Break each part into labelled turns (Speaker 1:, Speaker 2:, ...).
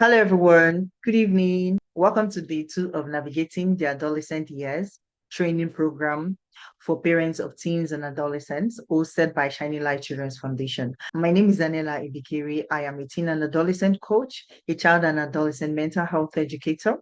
Speaker 1: Hello, everyone. Good evening. Welcome to day 2 of Navigating the Adolescent Years training program for parents of teens and adolescents, hosted by Shining Light Children's Foundation. My name is Daniela Ibikiri. I am a teen and adolescent coach, a child and adolescent mental health educator,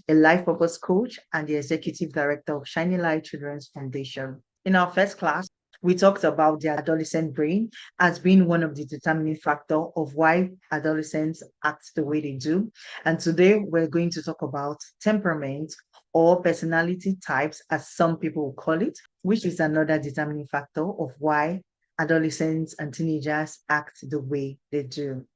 Speaker 1: a life purpose coach, and the executive director of Shining Light Children's Foundation. In our first class, we talked about the adolescent brain as being one of the determining factor of why adolescents act the way they do. And today we're going to talk about temperament or personality types, as some people will call it, which is another determining factor of why adolescents and teenagers act the way they do.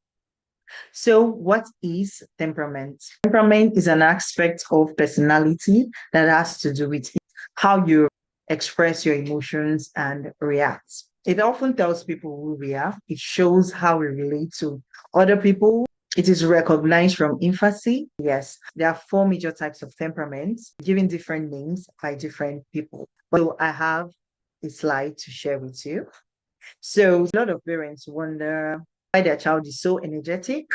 Speaker 1: So, what is temperament? Temperament is an aspect of personality that has to do with how you express your emotions and react. It often tells people who we are. It shows how we relate to other people. It is recognized from infancy. Yes, there are 4 major types of temperaments given different names by different people. So I have a slide to share with you. So a lot of parents wonder why their child is so energetic,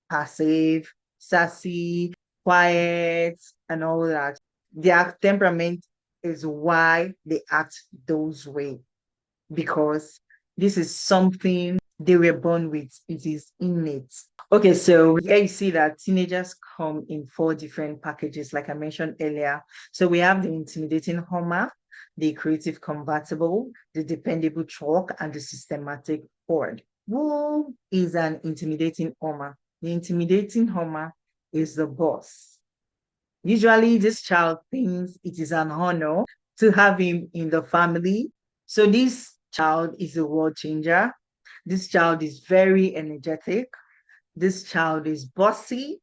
Speaker 1: passive, sassy, quiet, and all that. Their temperament is why they act those way, because this is something they were born with. It is innate. Okay, so here you see that teenagers come in 4 different packages, like I mentioned earlier. So we have the intimidating homer, the creative convertible, the dependable chalk, and the systematic board. Who is an intimidating homer? The intimidating homer is the boss. Usually, this child thinks it is an honor to have him in the family. So, this child is a world changer. This child is very energetic. This child is bossy.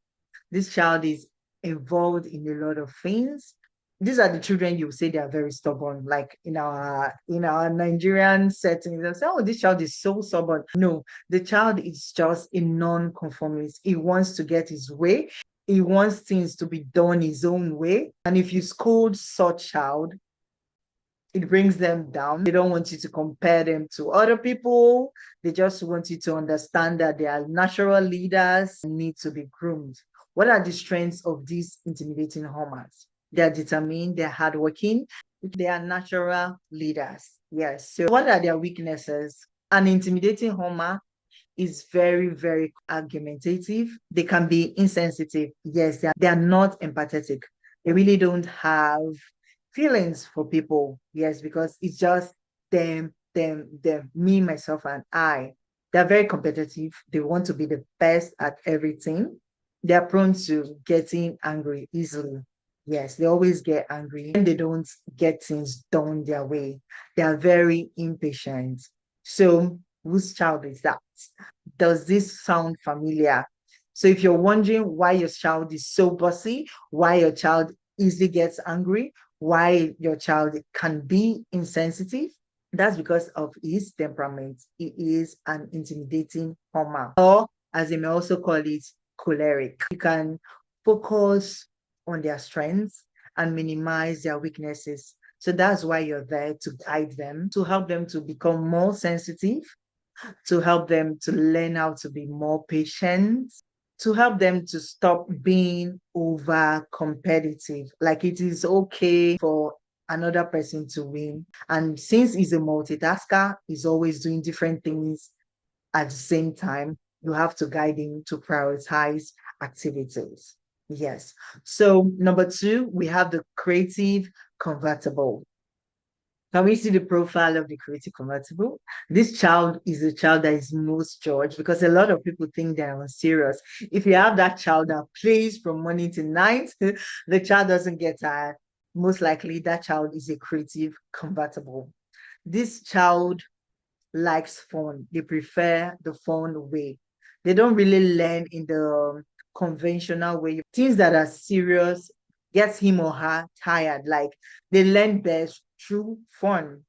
Speaker 1: This child is involved in a lot of things. These are the children you say they are very stubborn, like in our Nigerian settings. They say, "Oh, this child is so stubborn." No, the child is just a non-conformist. He wants to get his way. He wants things to be done his own way. And if you scold such child, it brings them down. They don't want you to compare them to other people. They just want you to understand that they are natural leaders and need to be groomed. What are the strengths of these intimidating homers? They are determined, they're hardworking, they are natural leaders. Yes. So, what are their weaknesses? An intimidating homer is very, very argumentative. They can be insensitive. Yes, they are not empathetic. They really don't have feelings for people. Yes, because it's just them, me, myself, and I. They're very competitive. They want to be the best at everything. They're prone to getting angry easily. Yes, they always get angry when they don't get things done their way. They are very impatient. So, whose child is that? Does this sound familiar? So, if you're wondering why your child is so bossy, why your child easily gets angry, why your child can be insensitive, that's because of his temperament. He is an intimidating homer, or as they may also call it, choleric. You can focus on their strengths and minimize their weaknesses. So that's why you're there to guide them, to help them to become more sensitive, to help them to learn how to be more patient, to help them to stop being over competitive. Like, it is okay for another person to win. And since he's a multitasker, he's always doing different things at the same time, you have to guide him to prioritize activities. Yes. So, number 2, we have the creative convertible. Can we see the profile of the creative convertible? This child is a child that is most judged, because a lot of people think they are serious. If you have that child that plays from morning to night, the child doesn't get tired. Most likely, that child is a creative convertible. This child likes fun. They prefer the fun way. They don't really learn in the conventional way. Things that are serious gets him or her tired. Like, they learn best through fun.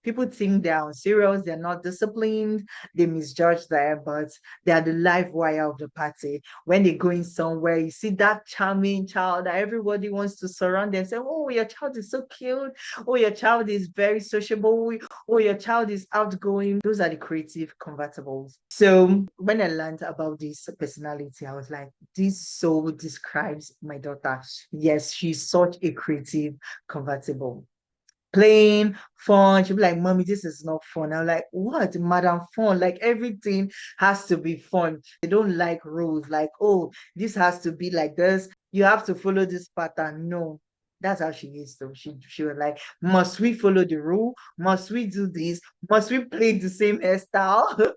Speaker 1: People think they're serious, they're not disciplined, they misjudge them, but they are the live wire of the party. When they go in somewhere, you see that charming child that everybody wants to surround them and say, oh, your child is so cute. Oh, your child is very sociable. Oh, your child is outgoing. Those are the creative convertibles. So when I learned about this personality, I was like, this so describes my daughter. Yes, she's such a creative convertible. Playing fun. She'll be like, Mommy, this is not fun. I'm like, what, madam, fun? Like everything has to be fun. They don't like rules, like, oh, this has to be like this. You have to follow this pattern. No, that's how she is. So she was like, must we follow the rule? Must we do this? Must we play the same hairstyle?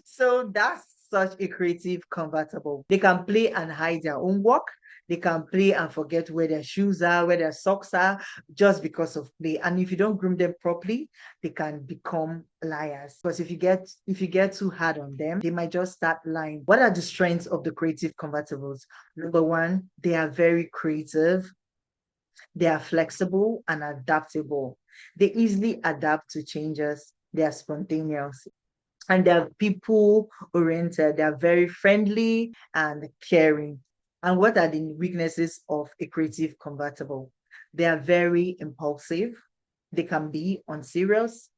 Speaker 1: So that's such a creative convertible. They can play and hide their own work. They can play and forget where their shoes are, where their socks are, just because of play. And if you don't groom them properly, they can become liars. Because if you get too hard on them, they might just start lying. What are the strengths of the creative convertibles? Number one, they are very creative. They are flexible and adaptable. They easily adapt to changes. They are spontaneous and they're people oriented. They're very friendly and caring. And what are the weaknesses of a creative convertible? They are very impulsive. They can be unserious.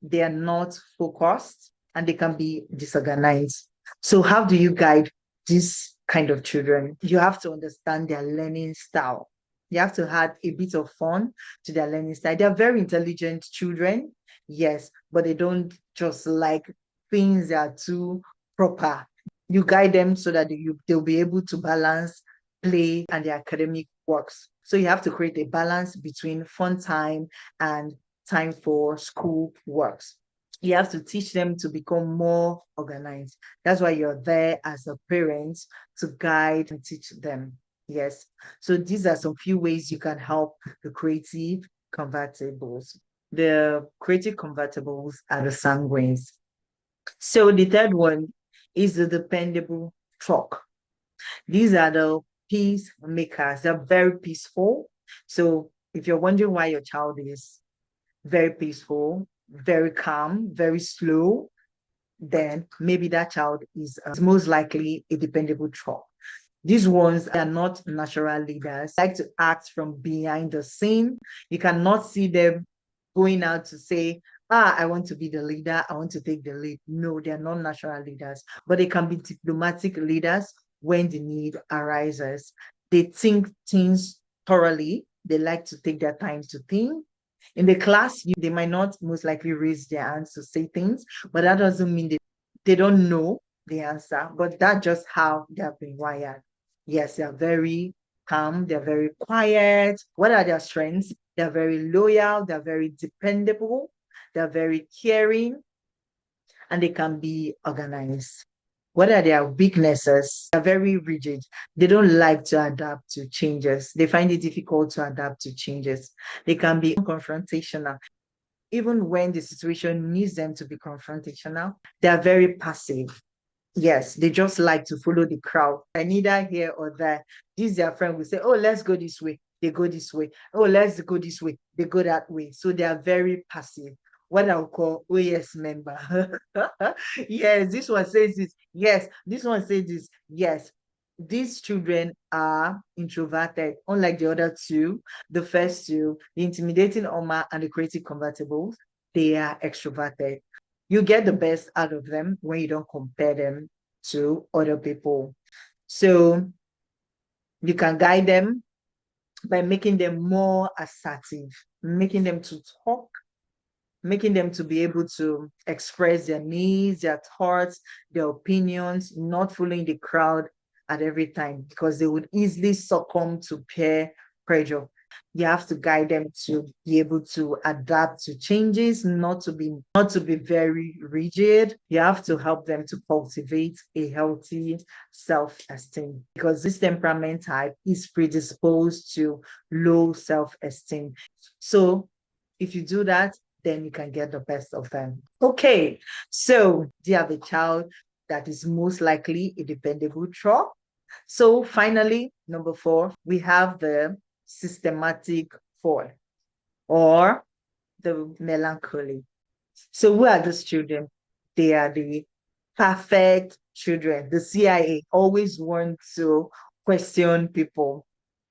Speaker 1: They are not focused and they can be disorganized. So how do you guide this kind of children? You have to understand their learning style. You have to add a bit of fun to their learning style. They're very intelligent children, yes, but they don't just like things that are too proper. You guide them so that they'll be able to balance play and their academic works. So you have to create a balance between fun time and time for school works. You have to teach them to become more organized. That's why you're there as a parent to guide and teach them. Yes. So these are some few ways you can help the creative convertibles. The creative convertibles are the sanguines. So the third one is the dependable truck. These are the peacemakers. They're very peaceful. So if you're wondering why your child is very peaceful, very calm, very slow, then maybe that child is most likely a dependable truck. These ones are not natural leaders. They like to act from behind the scene. You cannot see them going out to say, I want to be the leader. I want to take the lead. No, they're not natural leaders, but they can be diplomatic leaders when the need arises. They think things thoroughly. They like to take their time to think. In the class, they might not most likely raise their hands to say things, but that doesn't mean they don't know the answer, but that's just how they have been wired. Yes, they're very calm, they're very quiet. What are their strengths? They're very loyal, they're very dependable, they're very caring, and they can be organized. What are their weaknesses? They're very rigid. They don't like to adapt to changes. They find it difficult to adapt to changes. They can be confrontational. Even when the situation needs them to be confrontational, they are very passive. Yes, they just like to follow the crowd. And neither here or there. This their friend will say, oh, let's go this way. They go this way. Oh, let's go this way. They go that way. So they are very passive. What I'll call OS member. Yes, this one says this. Yes, this one says this. Yes. These children are introverted, unlike the other two. The first two, the intimidating Oma and the creative convertibles, they are extroverted. You get the best out of them when you don't compare them to other people. So you can guide them by making them more assertive, making them to talk, making them to be able to express their needs, their thoughts, their opinions, not following the crowd at every time because they would easily succumb to peer pressure. You have to guide them to be able to adapt to changes, not to be very rigid. You have to help them to cultivate a healthy self-esteem because this temperament type is predisposed to low self-esteem. So if you do that, then you can get the best of them. Okay, so do you have a child that is most likely a dependable truck? So finally, number 4, we have the systematic 4 or the melancholy. So who are those children? They are the perfect children. The CIA always want to question people.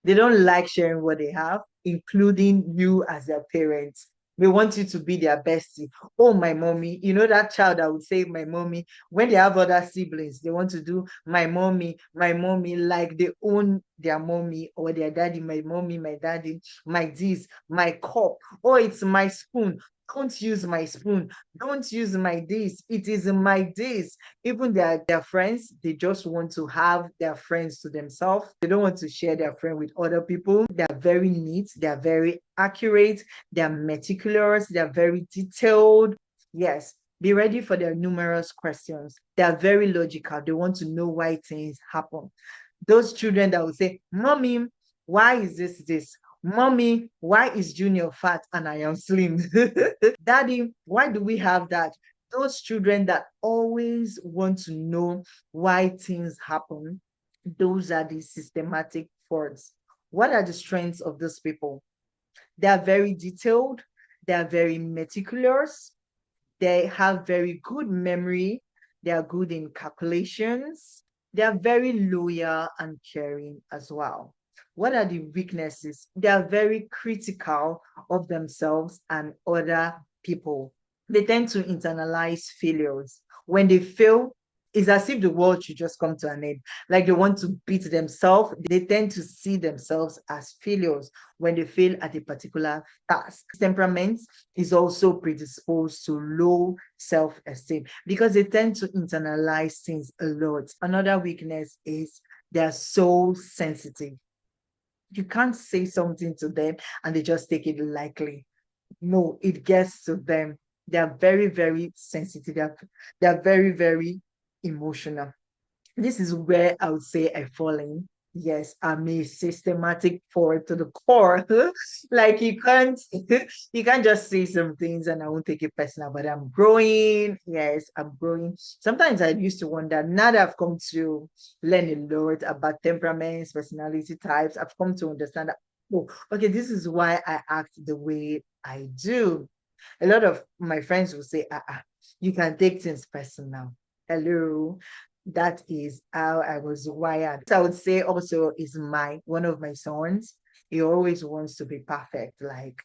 Speaker 1: They don't like sharing what they have, including you as their parents. They want you to be their bestie. Oh, my mommy. You know that child that would say, my mommy, when they have other siblings, they want to do my mommy, like they own their mommy or their daddy, my mommy, my daddy, my this, my cup. Oh, it's my spoon. Don't use my spoon. Don't use my this. It is my this. Even their friends, they just want to have their friends to themselves. They don't want to share their friend with other people. They're very neat. They're very accurate. They're meticulous. They're very detailed. Yes. Be ready for their numerous questions. They're very logical. They want to know why things happen. Those children that will say, Mommy, why is this? Mommy, why is Junior fat and I am slim? Daddy, why do we have that? Those children that always want to know why things happen, those are the systematic frauds. What are the strengths of those people? They are very detailed, they are very meticulous, they have very good memory, they are good in calculations, they are very loyal and caring as well. What are the weaknesses? They are very critical of themselves and other people. They tend to internalize failures. When they fail, it's as if the world should just come to an end. Like they want to beat themselves. They tend to see themselves as failures when they fail at a particular task. Temperament is also predisposed to low self-esteem because they tend to internalize things a lot. Another weakness is they're so sensitive. You can't say something to them and they just take it lightly. No, it gets to them. They are very, very sensitive. They are very, very emotional. This is where I would say I fall in. Yes, I'm a systematic forward to the core. Like you can't just say some things and I won't take it personal, but I'm growing. Yes, I'm growing. Sometimes I used to wonder, now that I've come to learn a lot about temperaments, personality types, I've come to understand that, oh, okay, this is why I act the way I do. A lot of my friends will say, you can take things personal. Hello, that is how I was wired. So I would say also is one of my sons. He always wants to be perfect. Like,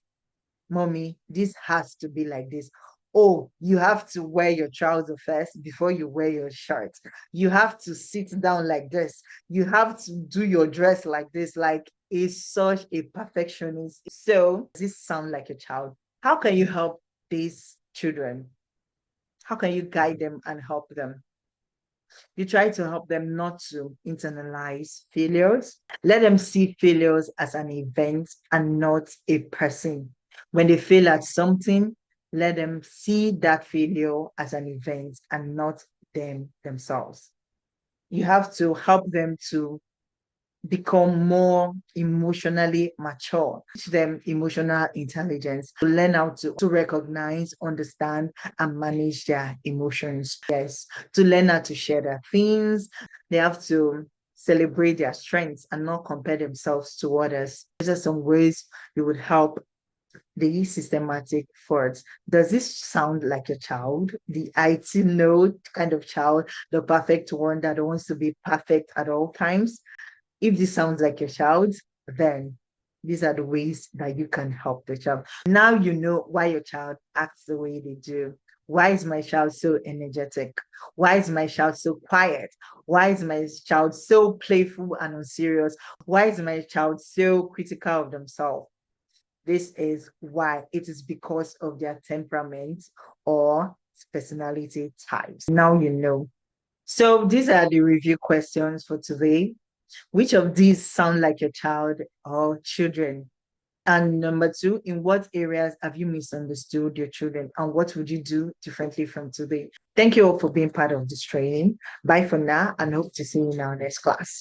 Speaker 1: mommy, this has to be like this. Oh, you have to wear your trousers first before you wear your shirt. You have to sit down like this. You have to do your dress like this. Like, is such a perfectionist. So, does this sound like a child? How can you help these children? How can you guide them and help them? You try to help them not to internalize failures. Let them see failures as an event and not a person. When they fail at something, let them see that failure as an event and not them themselves. You have to help them to become more emotionally mature, teach them emotional intelligence, to learn how to recognize, understand, and manage their emotions. Yes, to learn how to share their things. They have to celebrate their strengths and not compare themselves to others. These are some ways you would help the systematic frauds. Does this sound like a child? The IT node kind of child, the perfect one that wants to be perfect at all times? If this sounds like your child, then these are the ways that you can help the child. Now you know why your child acts the way they do. Why is my child so energetic? Why is my child so quiet? Why is my child so playful and unserious? Why is my child so critical of themselves? This is why. It is because of their temperament or personality types. Now you know. So these are the review questions for today. Which of these sound like your child or children? And number two, in what areas have you misunderstood your children and what would you do differently from today? Thank you all for being part of this training. Bye for now and hope to see you in our next class.